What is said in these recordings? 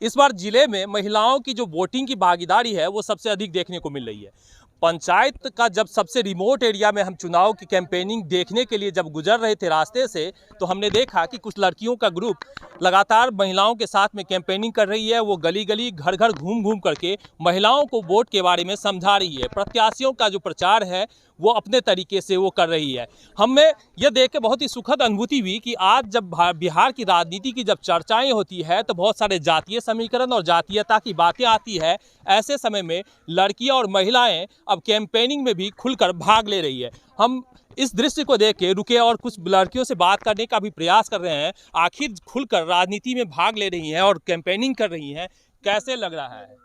इस बार जिले में महिलाओं की जो वोटिंग की भागीदारी है वो सबसे अधिक देखने को मिल रही है। पंचायत का जब सबसे रिमोट एरिया में हम चुनाव की कैंपेनिंग देखने के लिए जब गुजर रहे थे रास्ते से, तो हमने देखा कि कुछ लड़कियों का ग्रुप लगातार महिलाओं के साथ में कैंपेनिंग कर रही है। वो गली गली घर घर घूम घूम करके महिलाओं को वोट के बारे में समझा रही है। प्रत्याशियों का जो प्रचार है वो अपने तरीके से वो कर रही है। हमें यह देख के बहुत ही सुखद अनुभूति हुई कि आज जब बिहार की राजनीति की जब चर्चाएं होती है तो बहुत सारे जातीय समीकरण और जातीयता की बातें आती है। ऐसे समय में लड़कियां और महिलाएं अब कैंपेनिंग में भी खुलकर भाग ले रही है। हम इस दृश्य को देख के रुके और कुछ लड़कियों से बात करने का भी प्रयास कर रहे हैं। आखिर खुलकर राजनीति में भाग ले रही हैं और कैंपेनिंग कर रही हैं, कैसे लग रहा है?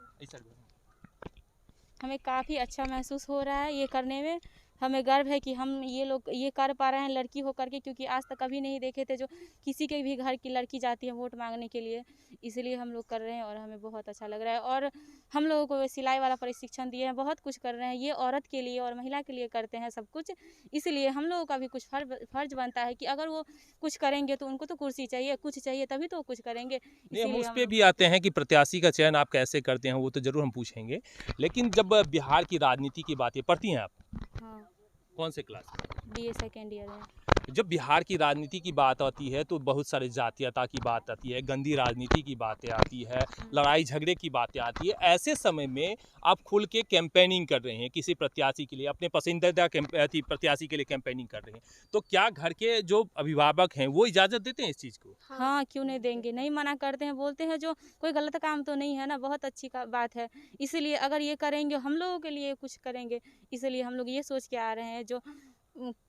हमें काफ़ी अच्छा महसूस हो रहा है ये करने में। हमें गर्व है कि हम ये लोग ये कर पा रहे हैं लड़की होकर के, क्योंकि आज तक कभी नहीं देखे थे जो किसी के भी घर की लड़की जाती है वोट मांगने के लिए। इसलिए हम लोग कर रहे हैं और हमें बहुत अच्छा लग रहा है। और हम लोगों को सिलाई वाला प्रशिक्षण दिए हैं, बहुत कुछ कर रहे हैं। ये औरत के लिए और महिला के लिए करते हैं सब कुछ, इसलिए हम लोगों का भी कुछ फर्ज बनता है कि अगर वो कुछ करेंगे तो उनको तो कुर्सी चाहिए, कुछ चाहिए तभी तो कुछ करेंगे। हम उस पर भी आते हैं कि प्रत्याशी का चयन आप कैसे करते हैं, वो तो जरूर हम पूछेंगे। लेकिन जब बिहार की राजनीति की बातें पढ़ती हैं आप? हाँ। कौन से क्लास में? BA सेकेंड ईयर में। जब बिहार की राजनीति की बात आती है तो बहुत सारे जातीयता की बात आती है, गंदी राजनीति की बातें आती है, लड़ाई झगड़े की बातें आती है। ऐसे समय में आप खुल के कैंपेनिंग कर रहे हैं किसी प्रत्याशी के लिए, अपने पसंदीदा प्रत्याशी के लिए कैंपेनिंग कर रहे हैं, तो क्या घर के जो अभिभावक हैं वो इजाज़त देते हैं इस चीज़ को? हाँ, क्यों नहीं देंगे, नहीं मना करते हैं, बोलते हैं जो कोई गलत काम तो नहीं है ना, बहुत अच्छी बात है। इसीलिए अगर ये करेंगे हम लोगों के लिए कुछ करेंगे, इसलिए हम लोग ये सोच के आ रहे हैं जो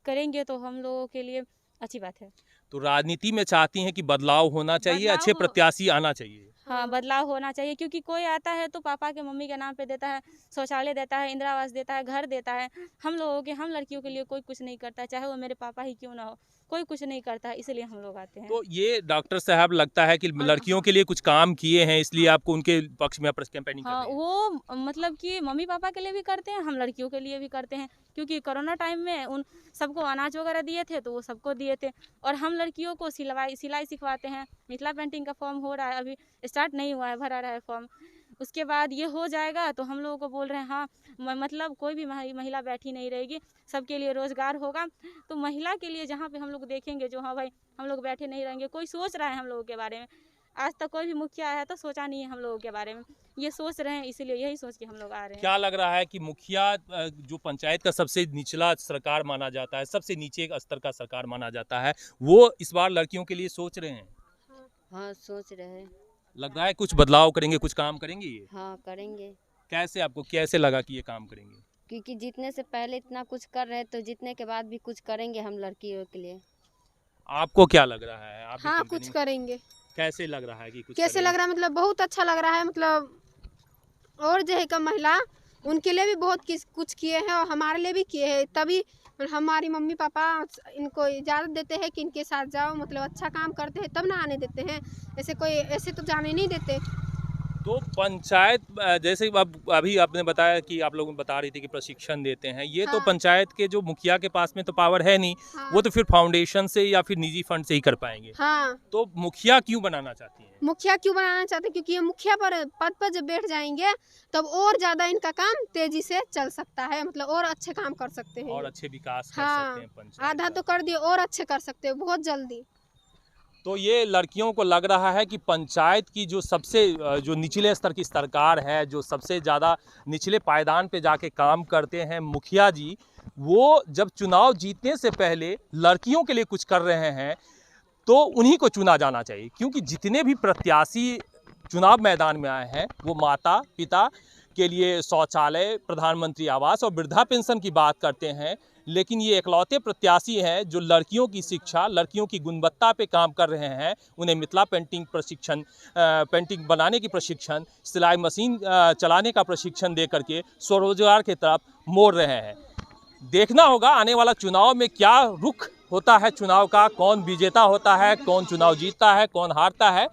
करेंगे तो हम लोगों के लिए अच्छी बात है। तो राजनीति में चाहती हैं कि बदलाव होना चाहिए, अच्छे प्रत्याशी आना चाहिए। हाँ, बदलाव होना चाहिए, क्योंकि कोई आता है तो पापा के मम्मी के नाम पे देता है, शौचालय देता है, इंदिरा आवास देता है, घर देता है। हम लड़कियों के लिए कोई कुछ नहीं करता है, चाहे वो मेरे पापा ही क्यों ना हो, कोई कुछ नहीं करता है, इसलिए हम लोग आते हैं। तो ये डॉक्टर साहब लगता है कि लड़कियों के लिए कुछ काम किए हैं, इसलिए आपको उनके पक्ष में कैंपेनिंग कर रहे हैं। वो मतलब कि मम्मी पापा के लिए भी करते हैं, हम लड़कियों के लिए भी करते हैं, क्योंकि कोरोना टाइम में उन सबको अनाज वगैरह दिए थे तो वो सबको दिए थे। और हम लड़कियों को सिलाई सिखवाते हैं। मिथिला पेंटिंग का फॉर्म हो रहा है, अभी स्टार्ट नहीं हुआ है, भरा रहा है फॉर्म। उसके बाद ये हो जाएगा तो हम लोगों को बोल रहे हैं हाँ, मतलब कोई भी महिला बैठी नहीं रहेगी, सबके लिए रोजगार होगा। तो महिला के लिए जहाँ पे हम लोग देखेंगे जो हाँ भाई हम लोग बैठे नहीं रहेंगे, कोई सोच रहा है हम लोगों के बारे में। आज तक कोई भी मुखिया आया तो सोचा नहीं है हम लोगों के बारे में, ये सोच रहे हैं, इसीलिए यही सोच के हम लोग आ रहे हैं। क्या लग रहा है कि मुखिया जो पंचायत का सबसे निचला सरकार माना जाता है, सबसे नीचे स्तर का सरकार माना जाता है, वो इस बार लड़कियों के लिए सोच रहे हैं? हाँ, सोच रहे हैं। लग रहा है कुछ बदलाव करेंगे, कुछ काम करेंगे ये? हाँ, करेंगे। कैसे, आपको कैसे लगा कि ये काम करेंगे? क्योंकि जीतने से पहले इतना कुछ कर रहे हैं तो जीतने के बाद भी कुछ करेंगे हम लड़कियों के लिए। आपको क्या लग रहा है? आप हाँ, कुछ करेंगे। कैसे लग रहा है कि कुछ कैसे लग रहा है? मतलब बहुत अच्छा लग रहा है। मतलब और जो है कम महिला उनके लिए भी बहुत कुछ किए हैं और हमारे लिए भी किए हैं, तभी हमारी मम्मी पापा इनको इजाज़त देते हैं कि इनके साथ जाओ, मतलब अच्छा काम करते हैं तब ना आने देते हैं, ऐसे तो जाने नहीं देते। तो पंचायत जैसे अभी आपने बताया कि आप लोग बता रही थी कि प्रशिक्षण देते हैं, ये तो पंचायत के जो मुखिया के पास में तो पावर है नहीं। वो तो फिर फाउंडेशन से या फिर निजी फंड से ही कर पाएंगे। तो मुखिया क्यों बनाना चाहती हैं? मुखिया क्यों बनाना चाहते हैं? क्योंकि ये मुखिया पद पर जब बैठ जाएंगे तब और ज्यादा इनका काम तेजी से चल सकता है, मतलब और अच्छे काम कर सकते हैं और अच्छे विकास कर सकते हैं पंचायत। आधा तो कर दिए और अच्छे कर सकते हैं बहुत जल्दी। तो ये लड़कियों को लग रहा है कि पंचायत की जो निचले स्तर की सरकार है, जो सबसे ज़्यादा निचले पायदान पे जाके काम करते हैं मुखिया जी, वो जब चुनाव जीतने से पहले लड़कियों के लिए कुछ कर रहे हैं तो उन्हीं को चुना जाना चाहिए। क्योंकि जितने भी प्रत्याशी चुनाव मैदान में आए हैं वो माता पिता के लिए शौचालय, प्रधानमंत्री आवास और वृद्धा पेंशन की बात करते हैं, लेकिन ये एकलौते प्रत्याशी हैं जो लड़कियों की शिक्षा, लड़कियों की गुणवत्ता पे काम कर रहे हैं। उन्हें मिथिला पेंटिंग प्रशिक्षण, पेंटिंग बनाने की प्रशिक्षण, सिलाई मशीन चलाने का प्रशिक्षण दे करके स्वरोजगार की तरफ मोड़ रहे हैं। देखना होगा आने वाला चुनाव में क्या रुख होता है चुनाव का, कौन विजेता होता है, कौन चुनाव जीतता है, कौन हारता है,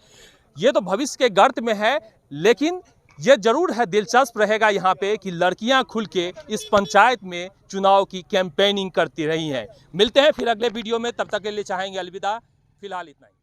ये तो भविष्य के गर्त में है। लेकिन ये जरूर है, दिलचस्प रहेगा यहाँ पे कि लड़कियाँ खुल के इस पंचायत में चुनाव की कैंपेनिंग करती रही हैं। मिलते हैं फिर अगले वीडियो में, तब तक के लिए चाहेंगे अलविदा, फिलहाल इतना ही।